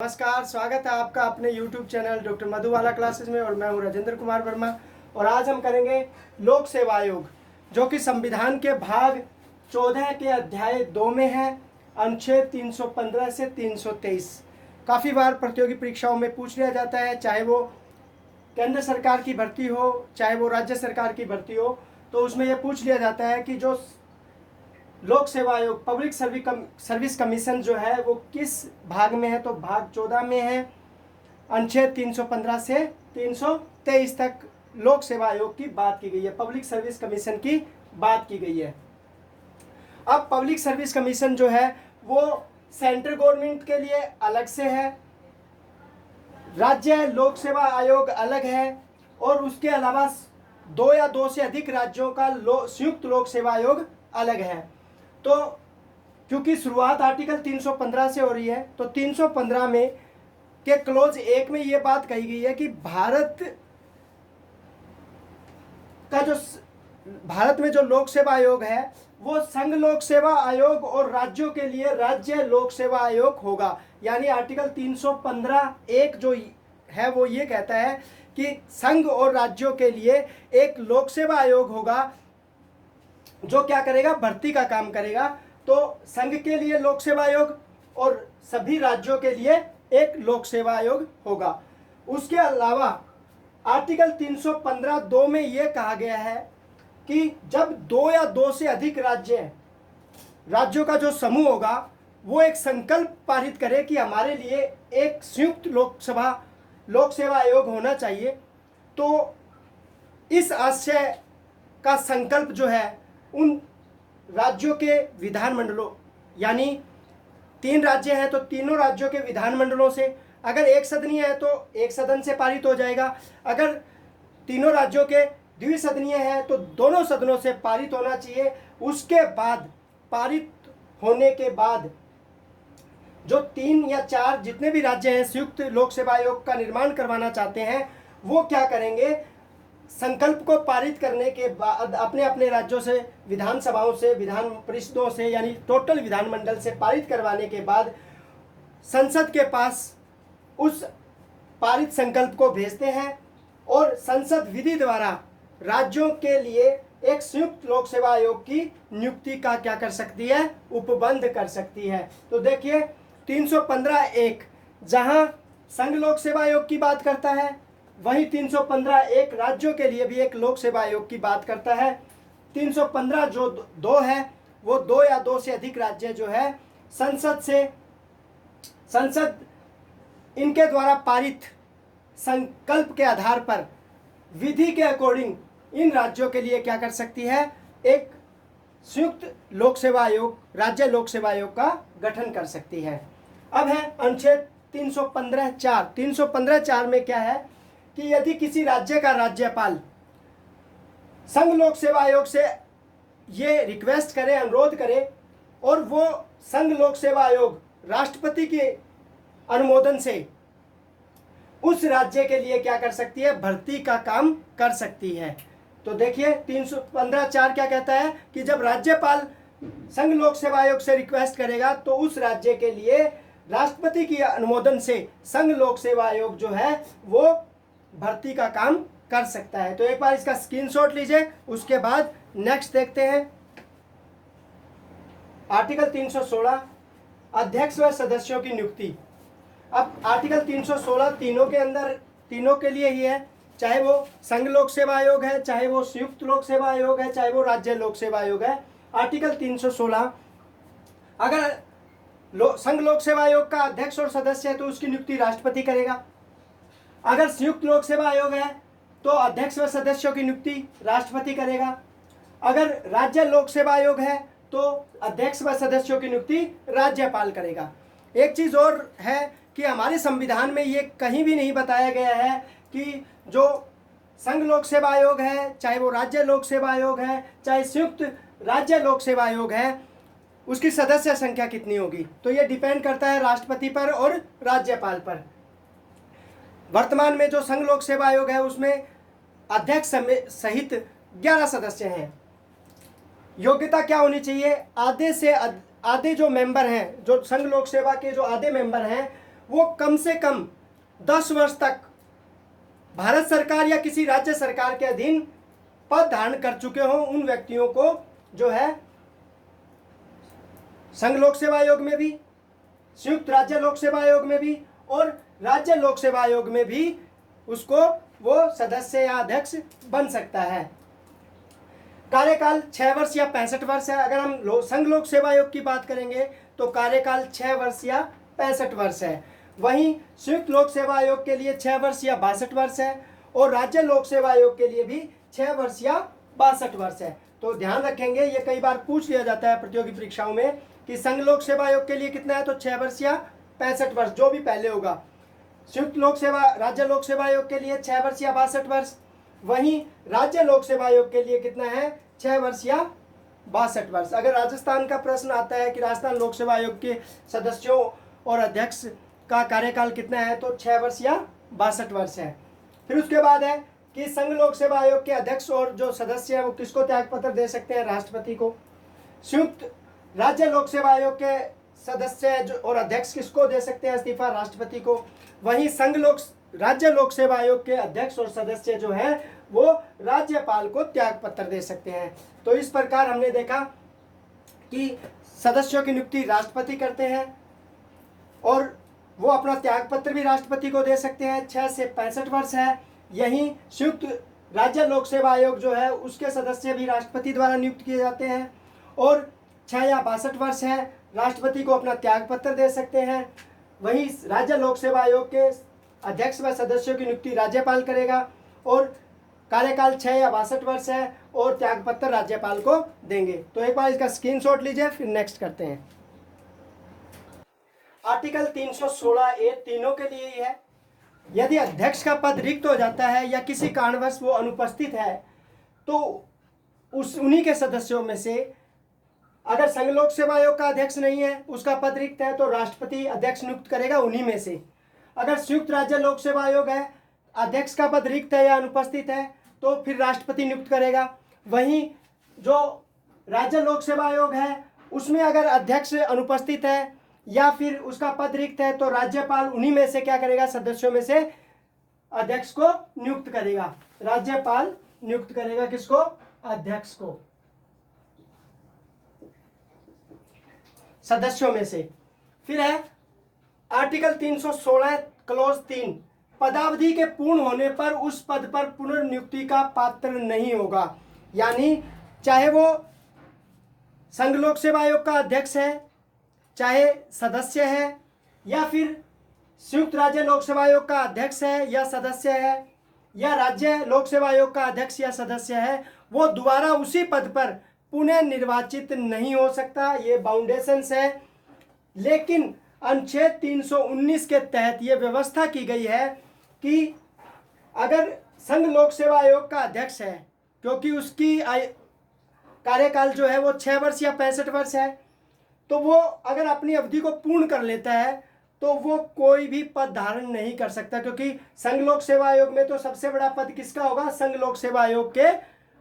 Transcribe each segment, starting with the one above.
नमस्कार, स्वागत है आपका अपने YouTube channel doctor Madhubala classes में। और मैं हूँ राजेंद्र कुमार वर्मा। और आज हम करेंगे लोक सेवा आयोग, जो कि संविधान के भाग 14 के अध्याय 2 में है, अनुच्छेद 315 से 323। काफ़ी बार प्रतियोगी परीक्षाओं में पूछ लिया जाता है, चाहे वो केंद्र सरकार की भर्ती हो चाहे वो राज्य सरकार की भर्ती हो, तो उसमें यह पूछ लिया जाता है कि जो लोक सेवा आयोग पब्लिक सर्विस कमीशन जो है वो किस भाग में है। तो भाग 14 में है, अनुच्छेद 315 से 323 तक लोक सेवा आयोग की बात की गई है, पब्लिक सर्विस कमीशन की बात की गई है। अब पब्लिक सर्विस कमीशन जो है वो सेंट्रल गवर्नमेंट के लिए अलग से है, राज्य लोक सेवा आयोग अलग है, और उसके अलावा 2 या 2 से अधिक राज्यों का संयुक्त लोक सेवा आयोग अलग है। तो क्योंकि शुरुआत आर्टिकल 315 से हो रही है, तो 315 में के क्लोज 1 में ये बात कही गई है कि भारत में जो लोक सेवा आयोग है वो संघ लोक सेवा आयोग और राज्यों के लिए राज्य लोक सेवा आयोग होगा। यानी आर्टिकल 315(1) जो है वो ये कहता है कि संघ और राज्यों के लिए एक लोक सेवा आयोग होगा जो क्या करेगा, भर्ती का काम करेगा। तो संघ के लिए लोक सेवा आयोग और सभी राज्यों के लिए एक लोक सेवा आयोग होगा। उसके अलावा आर्टिकल 315(2) में यह कहा गया है कि जब 2 या 2 से अधिक राज्यों का जो समूह होगा वो एक संकल्प पारित करे कि हमारे लिए एक संयुक्त लोक सेवा आयोग होना चाहिए, तो इस आशय का संकल्प जो है उन राज्यों के विधानमंडलों, यानी 3 राज्य हैं तो तीनों राज्यों के विधानमंडलों से, अगर एक सदनीय है तो एक सदन से पारित हो जाएगा, अगर तीनों राज्यों के द्विसदनीय है तो दोनों सदनों से पारित होना चाहिए। उसके बाद पारित होने के बाद जो 3 या 4 जितने भी राज्य हैं संयुक्त लोक सेवा आयोग का निर्माण करवाना चाहते हैं, वो क्या करेंगे, संकल्प को पारित करने के बाद अपने अपने राज्यों से, विधानसभाओं से, विधान परिषदों से, यानी टोटल विधानमंडल से पारित करवाने के बाद संसद के पास उस पारित संकल्प को भेजते हैं और संसद विधि द्वारा राज्यों के लिए एक संयुक्त लोक सेवा आयोग की नियुक्ति का क्या कर सकती है, उपबंध कर सकती है। तो देखिए 315(1) जहां संघ लोक सेवा आयोग की बात करता है, वही 315(1) राज्यों के लिए भी एक लोक सेवा आयोग की बात करता है। 315 जो 2 है वो 2 या 2 से अधिक राज्य जो है संसद इनके द्वारा पारित संकल्प के आधार पर विधि के अकॉर्डिंग इन राज्यों के लिए क्या कर सकती है, एक संयुक्त लोक सेवा आयोग, राज्य लोक सेवा आयोग का गठन कर सकती है। अब है अनुच्छेद 315(4). 315(4) में क्या है कि यदि किसी राज्य का राज्यपाल संघ लोक सेवा आयोग से ये रिक्वेस्ट करे, अनुरोध करे, और वो संघ लोक सेवा आयोग राष्ट्रपति के अनुमोदन से उस राज्य के लिए क्या कर सकती है, भर्ती का काम कर सकती है। तो देखिए 315(4) क्या कहता है कि जब राज्यपाल संघ लोक सेवा आयोग से रिक्वेस्ट करेगा तो उस राज्य के लिए राष्ट्रपति की अनुमोदन से संघ लोक सेवा आयोग जो है वो भर्ती का काम कर सकता है। तो एक बार इसका स्क्रीनशॉट लीजिए, उसके बाद नेक्स्ट देखते हैं। आर्टिकल 316 अध्यक्ष व सदस्यों की नियुक्ति। अब आर्टिकल 316 तीनों के लिए ही है, चाहे वो संघ लोक सेवा आयोग है, चाहे वो संयुक्त लोक सेवा आयोग है, चाहे वो राज्य लोक सेवा आयोग है। आर्टिकल 316 अगर संघ लोक सेवा आयोग का अध्यक्ष और सदस्य है तो उसकी नियुक्ति राष्ट्रपति करेगा। अगर संयुक्त लोक सेवा आयोग है तो अध्यक्ष व सदस्यों की नियुक्ति राष्ट्रपति करेगा। अगर राज्य लोक सेवा आयोग है तो अध्यक्ष व सदस्यों की नियुक्ति राज्यपाल करेगा। एक चीज और है कि हमारे संविधान में ये कहीं भी नहीं बताया गया है कि जो संघ लोक सेवा आयोग है, चाहे वो राज्य लोक सेवा आयोग है, चाहे संयुक्त राज्य लोक सेवा आयोग है, उसकी सदस्य संख्या कितनी होगी। तो ये डिपेंड करता है राष्ट्रपति पर और राज्यपाल पर। वर्तमान में जो संघ लोक सेवा आयोग है उसमें अध्यक्ष सहित 11 सदस्य हैं। योग्यता क्या होनी चाहिए, आधे जो मेंबर हैं, जो संघ लोक सेवा के जो आधे मेंबर हैं वो कम से कम 10 वर्ष तक भारत सरकार या किसी राज्य सरकार के अधीन पद धारण कर चुके हों, उन व्यक्तियों को जो है संघ लोक सेवा आयोग में भी, संयुक्त राज्य लोक सेवा आयोग में भी और राज्य लोक सेवा आयोग में भी उसको वो सदस्य या अध्यक्ष बन सकता है। कार्यकाल 6 वर्ष या 65 वर्ष है। अगर हम संघ लोक सेवा आयोग की बात करेंगे तो कार्यकाल 6 वर्ष या 65 वर्ष है। वहीं संयुक्त लोक सेवा आयोग के लिए 6 वर्ष या 62 वर्ष है और राज्य लोक सेवा आयोग के लिए भी 6 वर्ष या 62 वर्ष है। तो ध्यान रखेंगे, ये कई बार पूछ लिया जाता है प्रतियोगी परीक्षाओं में कि संघ लोक सेवा आयोग के लिए कितना है, तो 6 वर्ष या 65 वर्ष, जो भी पहले होगा। संयुक्त लोक सेवा राज्य लोक सेवा आयोग के लिए 6 वर्ष या 62 वर्ष। वहीं राज्य लोक सेवा आयोग के लिए कितना है, 6 वर्ष या 62 वर्ष। अगर राजस्थान का प्रश्न आता है कि राजस्थान लोक सेवा आयोग के सदस्यों और अध्यक्ष का कार्यकाल कितना है, तो 6 वर्ष या 62 वर्ष है। फिर उसके बाद है कि संघ लोक सेवा आयोग के अध्यक्ष और जो सदस्य है वो किसको त्याग पत्र दे सकते हैं, राष्ट्रपति को। संयुक्त राज्य लोक सेवा आयोग के सदस्य और अध्यक्ष किसको दे सकते हैं इस्तीफा, राष्ट्रपति को। वहीं राज्य लोक सेवा आयोग के अध्यक्ष और सदस्य जो हैं वो राज्यपाल को त्याग पत्र दे सकते हैं। तो इस प्रकार हमने देखा कि सदस्यों की नियुक्ति राष्ट्रपति करते हैं और वो अपना त्याग पत्र भी राष्ट्रपति को दे सकते हैं। 6 से 65 वर्ष है। यहीं संयुक्त राज्य लोक सेवा आयोग जो है उसके सदस्य भी राष्ट्रपति द्वारा नियुक्त किए जाते हैं और 6 या 62 वर्ष है, राष्ट्रपति को अपना त्याग पत्र दे सकते हैं। वहीं राज्य लोक सेवा आयोग के अध्यक्ष व सदस्यों की नियुक्ति राज्यपाल करेगा और कार्यकाल 6 या 62 वर्ष है और त्याग पत्र राज्यपाल को देंगे। तो एक बार इसका स्क्रीनशॉट लीजिए, फिर नेक्स्ट करते हैं। आर्टिकल 316A तीनों के लिए ही है। यदि अध्यक्ष का पद रिक्त हो जाता है या किसी कारणवश वो अनुपस्थित है तो उन्हीं के सदस्यों में से, अगर संघ लोक सेवा आयोग का अध्यक्ष नहीं है, उसका पद रिक्त है, तो राष्ट्रपति अध्यक्ष नियुक्त करेगा उन्हीं में से। अगर संयुक्त राज्य लोक सेवा आयोग है, अध्यक्ष का पद रिक्त है या अनुपस्थित है, तो फिर राष्ट्रपति नियुक्त करेगा। वहीं जो राज्य लोक सेवा आयोग है उसमें अगर अध्यक्ष अनुपस्थित है या फिर उसका पद रिक्त है तो राज्यपाल उन्हीं में से क्या करेगा, सदस्यों में से अध्यक्ष को नियुक्त करेगा। राज्यपाल नियुक्त करेगा किसको, अध्यक्ष को, सदस्यों में से। फिर है आर्टिकल 316 क्लॉज 3, पदावधि के पूर्ण होने पर उस पद पर पुनर्नियुक्ति का पात्र नहीं होगा। यानी चाहे वो संघ लोक सेवा आयोग का अध्यक्ष है, चाहे सदस्य है, या फिर संयुक्त राज्य लोक सेवा आयोग का अध्यक्ष है या सदस्य है, या राज्य लोक सेवा आयोग का अध्यक्ष या सदस्य है, वो दोबारा उसी पद पर पुनः निर्वाचित नहीं हो सकता। ये बाउंडेशंस है। लेकिन अनुच्छेद 319 के तहत ये व्यवस्था की गई है कि अगर संघ लोक सेवा आयोग का अध्यक्ष है, क्योंकि उसकी कार्यकाल जो है वो 6 वर्ष या 65 वर्ष है, तो वो अगर अपनी अवधि को पूर्ण कर लेता है तो वो कोई भी पद धारण नहीं कर सकता, क्योंकि संघ लोक सेवा आयोग में तो सबसे बड़ा पद किसका होगा, संघ लोक सेवा आयोग के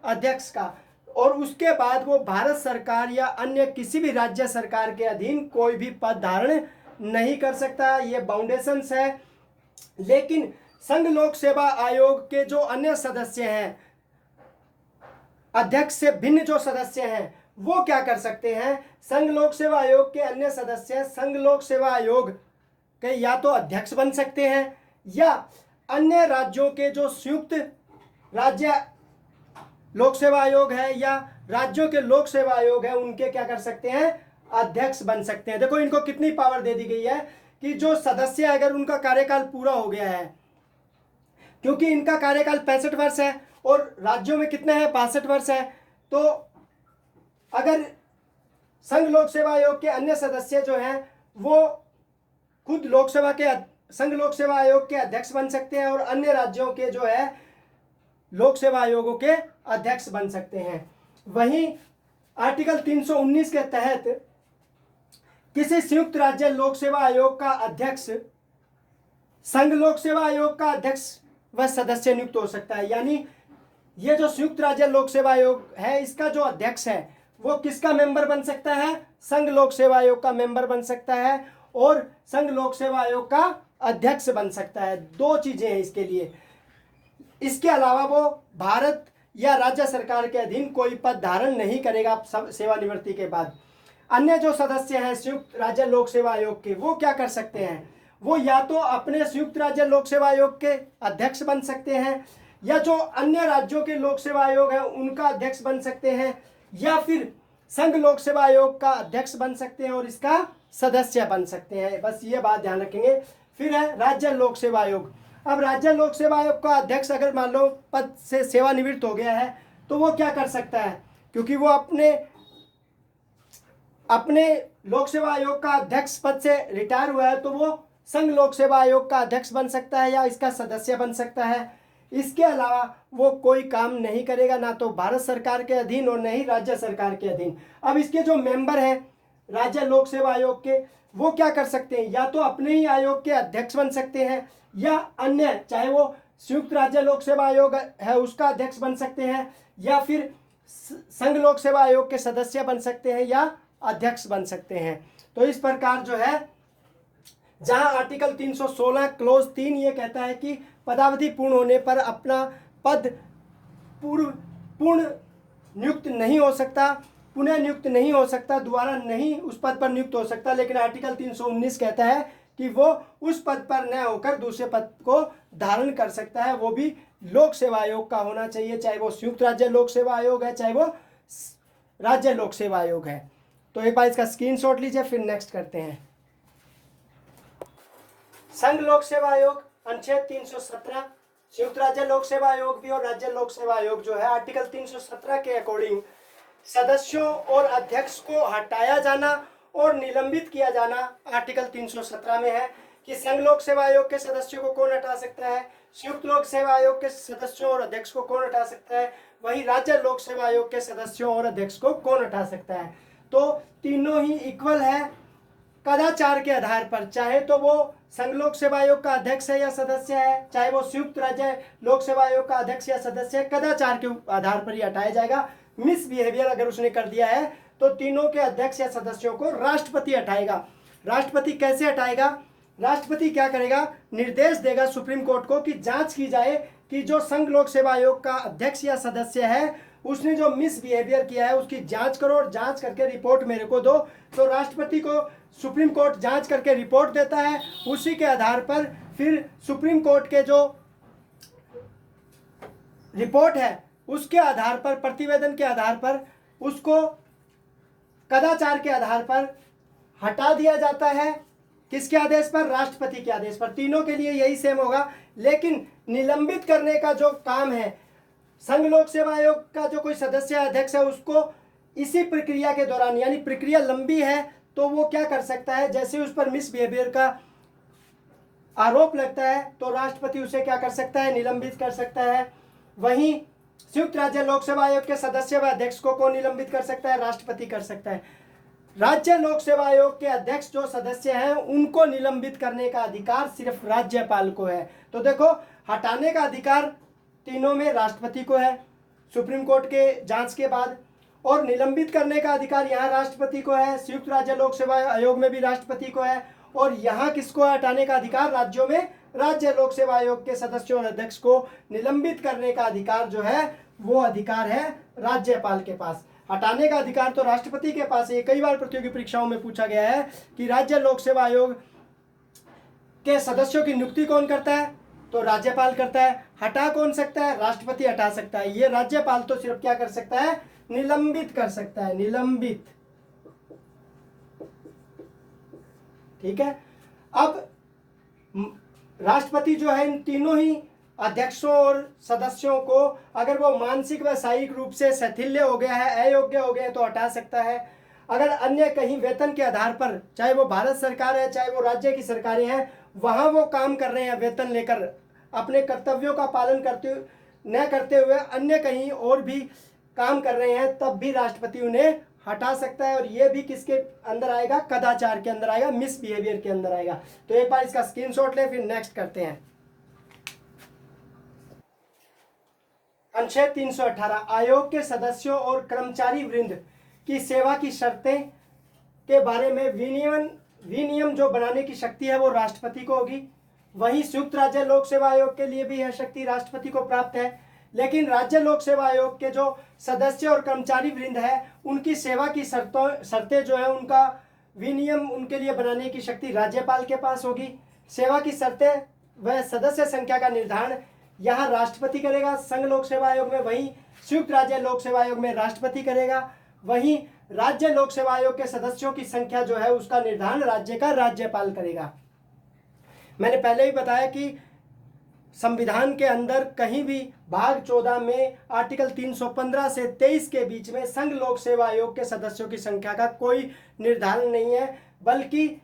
अध्यक्ष का। और उसके बाद वो भारत सरकार या अन्य किसी भी राज्य सरकार के अधीन कोई भी पद धारण नहीं कर सकता। ये बाउंडेशंस है। लेकिन संघ लोक सेवा आयोग के जो अन्य सदस्य हैं, अध्यक्ष से भिन्न जो सदस्य हैं, वो क्या कर सकते हैं, संघ लोक सेवा आयोग के अन्य सदस्य संघ लोक सेवा आयोग के या तो अध्यक्ष बन सकते हैं या अन्य राज्यों के जो संयुक्त राज्य लोक सेवा आयोग है या राज्यों के लोक सेवा आयोग है उनके क्या कर सकते हैं, अध्यक्ष बन सकते हैं। देखो इनको कितनी पावर दे दी गई है कि जो सदस्य अगर उनका कार्यकाल पूरा हो गया है, क्योंकि इनका कार्यकाल 65 वर्ष है और राज्यों में कितना है, 62 वर्ष है, तो अगर संघ लोक सेवा आयोग के अन्य सदस्य जो हैं वो खुद संघ लोक सेवा आयोग के अध्यक्ष बन सकते हैं और अन्य राज्यों के जो है लोक सेवा आयोगों के अध्यक्ष बन सकते हैं। वहीं आर्टिकल 319 के तहत किसी संयुक्त राज्य लोक सेवा आयोग का अध्यक्ष संघ लोक सेवा आयोग का अध्यक्ष व सदस्य नियुक्त हो सकता है। यानी ये जो संयुक्त राज्य लोक सेवा आयोग है, इसका जो अध्यक्ष है वो किसका मेंबर बन सकता है, संघ लोक सेवा आयोग का मेंबर बन सकता है। और संघ लोक सेवा आयोग का अध्यक्ष बन सकता है। 2 चीजें हैं इसके लिए। इसके अलावा वो भारत या राज्य सरकार के अधीन कोई पद धारण नहीं करेगा सेवानिवृत्ति के बाद। अन्य जो सदस्य हैं संयुक्त राज्य लोक सेवा आयोग के, वो क्या कर सकते हैं, वो या तो अपने संयुक्त राज्य लोक सेवा आयोग के अध्यक्ष बन सकते हैं, या जो अन्य राज्यों के लोक सेवा आयोग है उनका अध्यक्ष बन सकते हैं, या फिर संघ लोक सेवा आयोग का अध्यक्ष बन सकते हैं और इसका सदस्य बन सकते हैं। बस ये बात ध्यान रखेंगे। फिर है राज्य लोक सेवा आयोग। अब राज्य लोक सेवा आयोग का अध्यक्ष अगर मान लो पद से सेवानिवृत्त हो गया है तो वो क्या कर सकता है, क्योंकि वो अपने लोक सेवा आयोग का अध्यक्ष पद से रिटायर हुआ है, तो वो संघ लोक सेवा आयोग का अध्यक्ष बन सकता है या इसका सदस्य बन सकता है। इसके अलावा वो कोई काम नहीं करेगा, ना तो भारत सरकार के अधीन और न ही राज्य सरकार के अधीन। अब इसके जो मेंबर हैं राज्य लोक सेवा आयोग के, वो क्या कर सकते हैं, या तो अपने ही आयोग के अध्यक्ष बन सकते हैं, या अन्य चाहे वो संयुक्त राज्य लोक सेवा आयोग है उसका अध्यक्ष बन सकते हैं, या फिर संघ लोक सेवा आयोग के सदस्य बन सकते हैं या अध्यक्ष बन सकते हैं। तो इस प्रकार जो है, जहां आर्टिकल 316 क्लोज 3 ये कहता है कि पदावधि पूर्ण होने पर अपना पद पूर्ण नियुक्त नहीं हो सकता, पुनः नियुक्त नहीं हो सकता, दोबारा नहीं उस पद पर नियुक्त हो सकता। लेकिन आर्टिकल 319 कहता है कि वो उस पद पर न होकर दूसरे पद को धारण कर सकता है, वो भी लोक सेवा आयोग का होना चाहिए, चाहे वो संयुक्त राज्य लोक सेवा आयोग है चाहे वो राज्य लोक सेवा आयोग है। तो एक बार इसका स्क्रीनशॉट लीजिए, फिर नेक्स्ट करते हैं। संघ लोक सेवा आयोग अनुच्छेद 317, संयुक्त राज्य लोक सेवा आयोग भी और राज्य लोक सेवा आयोग जो है आर्टिकल 317 के अकॉर्डिंग सदस्यों और अध्यक्ष को हटाया जाना और निलंबित किया जाना आर्टिकल 317 में है कि संघ लोक सेवा आयोग के सदस्यों को कौन हटा सकता है, संयुक्त लोक सेवा आयोग के सदस्यों और अध्यक्ष को कौन हटा सकता है, वहीं राज्य लोक सेवा आयोग के सदस्यों और अध्यक्ष को कौन हटा सकता है। तो तीनों ही इक्वल है कदाचार के आधार पर, चाहे तो वो संघ लोक सेवा आयोग का अध्यक्ष है या सदस्य है, चाहे वो संयुक्त राज्य लोक सेवा आयोग का अध्यक्ष या सदस्य है, कदाचार के आधार पर ही हटाया जाएगा। मिसबिहेवियर अगर उसने कर दिया है तो तीनों के अध्यक्ष या सदस्यों को राष्ट्रपति हटाएगा। राष्ट्रपति कैसे हटाएगा, राष्ट्रपति क्या करेगा, निर्देश देगा सुप्रीम कोर्ट को कि जांच की जाए कि जो संघ लोक सेवा आयोग का अध्यक्ष या सदस्य है उसने जो मिसबिहेवियर किया है उसकी जांच करो और जांच करके रिपोर्ट मेरे को दो। तो राष्ट्रपति को सुप्रीम कोर्ट जांच करके रिपोर्ट देता है, उसी के आधार पर फिर सुप्रीम कोर्ट के जो रिपोर्ट है उसके आधार पर, प्रतिवेदन के आधार पर उसको कदाचार के आधार पर हटा दिया जाता है। किसके आदेश पर, राष्ट्रपति के आदेश पर। तीनों के लिए यही सेम होगा, लेकिन निलंबित करने का जो काम है संघ लोक सेवा आयोग का जो कोई सदस्य अध्यक्ष है उसको इसी प्रक्रिया के दौरान, यानी प्रक्रिया लंबी है तो वो क्या कर सकता है, जैसे उस पर मिसबिहेवियर का आरोप लगता है तो राष्ट्रपति उसे क्या कर सकता है, निलंबित कर सकता है। वहीं संयुक्त राज्य लोक सेवा आयोग के सदस्य व अध्यक्ष को कौन निलंबित कर सकता है, राष्ट्रपति कर सकता है। राज्य लोक सेवा आयोग के अध्यक्ष जो सदस्य हैं उनको निलंबित करने का अधिकार सिर्फ राज्यपाल को है। तो देखो, हटाने का अधिकार तीनों में राष्ट्रपति को है सुप्रीम कोर्ट के जांच के बाद, और निलंबित करने का अधिकार यहाँ राष्ट्रपति को है, संयुक्त राज्य लोक सेवा आयोग में भी राष्ट्रपति को है, और यहाँ किसको हटाने का अधिकार, राज्यों में राज्य लोक सेवा आयोग के सदस्यों और अध्यक्ष को निलंबित करने का अधिकार जो है वो अधिकार है राज्यपाल के पास। हटाने का अधिकार तो राष्ट्रपति के पास है। कई बार प्रतियोगी परीक्षाओं में पूछा गया है कि राज्य लोक सेवा आयोग के सदस्यों की नियुक्ति कौन करता है, तो राज्यपाल करता है। हटा कौन सकता है, राष्ट्रपति हटा सकता है। ये राज्यपाल तो सिर्फ क्या कर सकता है, निलंबित कर सकता है, निलंबित। ठीक है। अब राष्ट्रपति जो है इन तीनों ही अध्यक्षों और सदस्यों को अगर वो मानसिक व शारीरिक रूप से शिथिल्य हो गया है, अयोग्य हो गए तो हटा सकता है। अगर अन्य कहीं वेतन के आधार पर, चाहे वो भारत सरकार है चाहे वो राज्य की सरकारें हैं, वहां वो काम कर रहे हैं वेतन लेकर, अपने कर्तव्यों का पालन करते हुए अन्य कहीं और भी काम कर रहे हैं, तब भी राष्ट्रपति उन्हें हटा सकता है। और ये भी किसके अंदर आएगा, कदाचार के अंदर आएगा, मिसबिहेवियर के अंदर आएगा। तो एक बार इसका स्क्रीनशॉट ले, फिर नेक्स्ट करते हैं। अनुच्छेद 318 आयोग के सदस्यों और कर्मचारी वृंद की सेवा की शर्तें के बारे में विनियमन विनियम जो बनाने की शक्ति है वो राष्ट्रपति को होगी। वहीं संयुक्त राज्य लोक सेवा आयोग के लिए भी यह शक्ति राष्ट्रपति को प्राप्त है। लेकिन राज्य लोक सेवा आयोग के जो सदस्य और कर्मचारी वृंद है उनकी सेवा की शर्तें जो है उनका विनियम उनके लिए बनाने की शक्ति राज्यपाल के पास होगी। सेवा की शर्तें व सदस्य संख्या का निर्धारण यहाँ राष्ट्रपति करेगा संघ लोक सेवा आयोग में, वहीं संयुक्त राज्य लोक सेवा आयोग में राष्ट्रपति करेगा। वहीं राज्य लोक सेवा आयोग के सदस्यों की संख्या जो है उसका निर्धारण राज्य का राज्यपाल करेगा। मैंने पहले ही बताया कि संविधान के अंदर कहीं भी भाग 14 में आर्टिकल 315 से 23 के बीच में संघ लोक सेवा आयोग के सदस्यों की संख्या का कोई निर्धारण नहीं है, बल्कि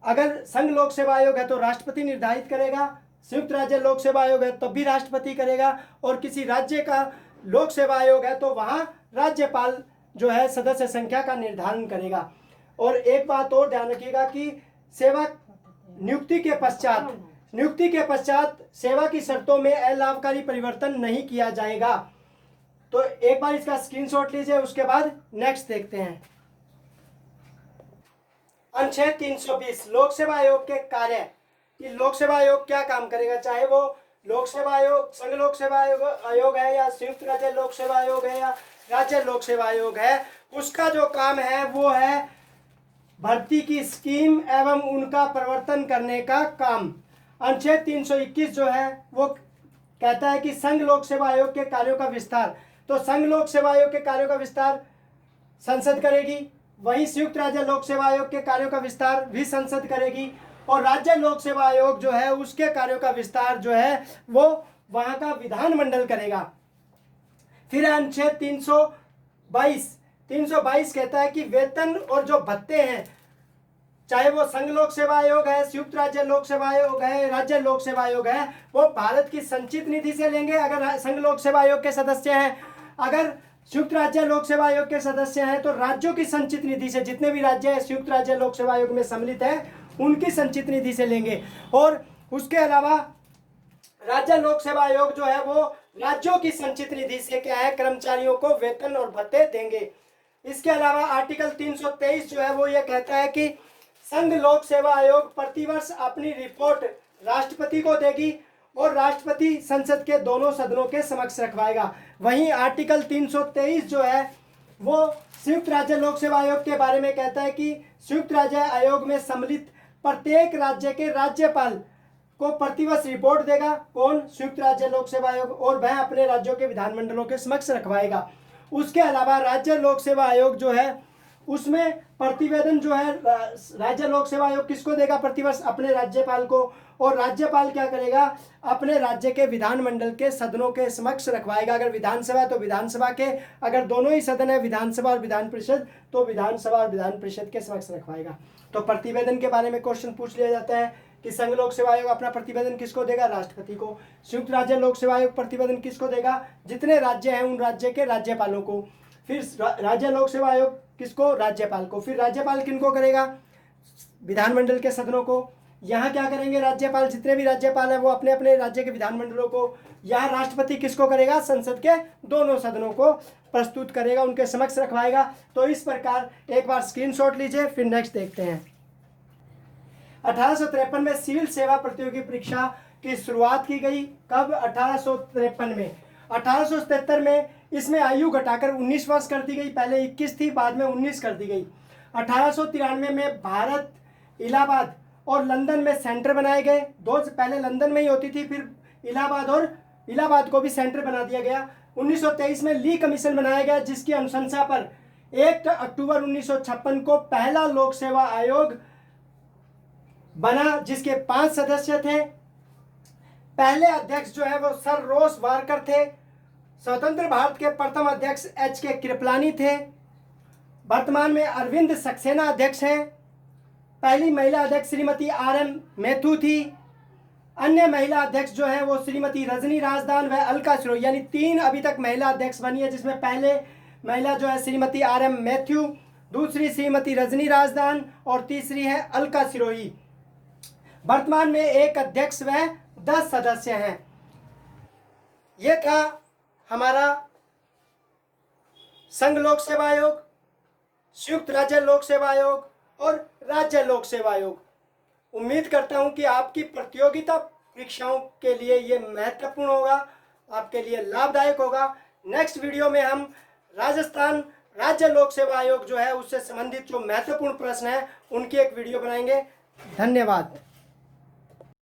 अगर संघ लोक सेवा आयोग है तो राष्ट्रपति निर्धारित करेगा, संयुक्त राज्य लोक सेवा आयोग है तब भी राष्ट्रपति करेगा, और किसी राज्य का लोक सेवा आयोग है तो वहाँ राज्यपाल जो है सदस्य संख्या का निर्धारण करेगा। और एक बात और ध्यान रखिएगा कि सेवा नियुक्ति के पश्चात सेवा की शर्तों में अलाभकारी परिवर्तन नहीं किया जाएगा। तो एक बार इसका स्क्रीनशॉट लीजिए, उसके बाद नेक्स्ट देखते हैं। अनुच्छेद 320 लोक सेवा आयोग के कार्य कि लोक सेवा आयोग क्या काम करेगा, चाहे वो लोक सेवा आयोग संघ लोक सेवा आयोग है या संयुक्त राज्य लोक सेवा आयोग है या राज्य लोक सेवा आयोग है, उसका जो काम है वो है भर्ती की स्कीम एवं उनका प्रवर्तन करने का काम। अनुच्छेद 321 जो है वो कहता है कि संघ लोक सेवा आयोग के कार्यों का विस्तार, तो संघ लोक सेवा आयोग के कार्यों का विस्तार संसद करेगी, वहीं संयुक्त राज्य लोक सेवा आयोग के कार्यों का विस्तार भी संसद करेगी, और राज्य लोक सेवा आयोग जो है उसके कार्यों का विस्तार जो है वो वहां का विधानमंडल करेगा। फिर अनुच्छेद 322 कहता है कि वेतन और जो भत्ते हैं, चाहे वो संघ लोक सेवा आयोग है, संयुक्त राज्य लोक सेवा आयोग है, राज्य लोक सेवा आयोग है, वो भारत की संचित निधि से लेंगे अगर संघ लोक सेवा आयोग के सदस्य हैं। अगर संयुक्त राज्य लोक सेवा आयोग के सदस्य हैं तो राज्यों की संचित निधि से, जितने भी राज्य संयुक्त राज्य लोक सेवा आयोग में सम्मिलित है उनकी संचित निधि से लेंगे। और उसके अलावा राज्य लोक सेवा आयोग जो है वो राज्यों की संचित निधि से क्या है, कर्मचारियों को वेतन और भत्ते देंगे। इसके अलावा आर्टिकल 323 जो है वो ये कहता है कि संघ लोक सेवा आयोग प्रतिवर्ष अपनी रिपोर्ट राष्ट्रपति को देगी और राष्ट्रपति संसद के दोनों सदनों के समक्ष रखवाएगा। वहीं आर्टिकल 323 जो है वो संयुक्त राज्य लोक सेवा आयोग के बारे में कहता है कि संयुक्त राज्य आयोग में सम्मिलित प्रत्येक राज्य के राज्यपाल को प्रतिवर्ष रिपोर्ट देगा, कौन, संयुक्त राज्य लोक सेवा आयोग, और वह अपने राज्यों के विधानमंडलों के समक्ष रखवाएगा। उसके अलावा राज्य लोक सेवा आयोग जो है उसमें प्रतिवेदन जो है राज्य लोक सेवा आयोग किसको देगा, प्रतिवर्ष अपने राज्यपाल को, और राज्यपाल क्या करेगा, अपने राज्य के विधानमंडल के सदनों के समक्ष रखवाएगा। अगर विधानसभा है तो विधानसभा के, अगर दोनों ही सदन है विधानसभा और विधान परिषद तो विधानसभा और विधान परिषद के समक्ष रखवाएगा। तो प्रतिवेदन के बारे में क्वेश्चन पूछ लिया जाता है कि संघ लोक सेवा आयोग अपना प्रतिवेदन किसको देगा, राष्ट्रपति को। संयुक्त राज्य लोक सेवा आयोग प्रतिवेदन किसको देगा, जितने राज्य हैं उन राज्य के राज्यपालों को। फिर राज्य लोक सेवा आयोग किसको, राज्यपाल को। फिर राज्यपाल किनको करेगा, विधानमंडल के सदनों को। यहाँ क्या करेंगे राज्यपाल, जितने भी राज्यपाल हैं वो अपने अपने राज्य के विधानमंडलों को। यहाँ राष्ट्रपति किसको करेगा, संसद के दोनों सदनों को प्रस्तुत करेगा, उनके समक्ष रखवाएगा। तो इस प्रकार एक बार स्क्रीनशॉट लीजिए, फिर नेक्स्ट देखते हैं। 1853 में सिविल सेवा प्रतियोगी परीक्षा की शुरुआत की गई। कब, 1853 में। 1877 में इसमें आयु घटाकर 19 वर्ष कर दी गई, पहले 21 थी बाद में 19 कर दी गई। 1893 में भारत, इलाहाबाद और लंदन में सेंटर बनाए गए। दो पहले लंदन में ही होती थी, फिर इलाहाबाद, और इलाहाबाद को भी सेंटर बना दिया गया। 1923 में ली कमीशन बनाया गया, जिसकी अनुशंसा पर 1 अक्टूबर 1956 को पहला लोक सेवा आयोग बना, जिसके 5 सदस्य थे। पहले अध्यक्ष जो है वो सर रोस वारकर थे। स्वतंत्र भारत के प्रथम अध्यक्ष H.K. कृपलानी थे। वर्तमान में अरविंद सक्सेना अध्यक्ष हैं। पहली महिला अध्यक्ष श्रीमती R.M. मेथु थी। अन्य महिला अध्यक्ष जो है वो श्रीमती रजनी राजदान व अलका सिरोही, यानी 3 अभी तक महिला अध्यक्ष बनी है, जिसमें पहले महिला जो है श्रीमती R.M. मेथ्यू, दूसरी श्रीमती रजनी राजदान और तीसरी है अलका सिरोही। वर्तमान में 1 अध्यक्ष व 10 सदस्य हैं। यह था हमारा संघ लोक सेवा आयोग, संयुक्त राज्य लोक सेवा आयोग और राज्य लोक सेवा आयोग। उम्मीद करता हूं कि आपकी प्रतियोगिता परीक्षाओं के लिए ये महत्वपूर्ण होगा, आपके लिए लाभदायक होगा। नेक्स्ट वीडियो में हम राजस्थान राज्य लोक सेवा आयोग जो है उससे संबंधित जो महत्वपूर्ण प्रश्न है उनकी एक वीडियो बनाएंगे। धन्यवाद।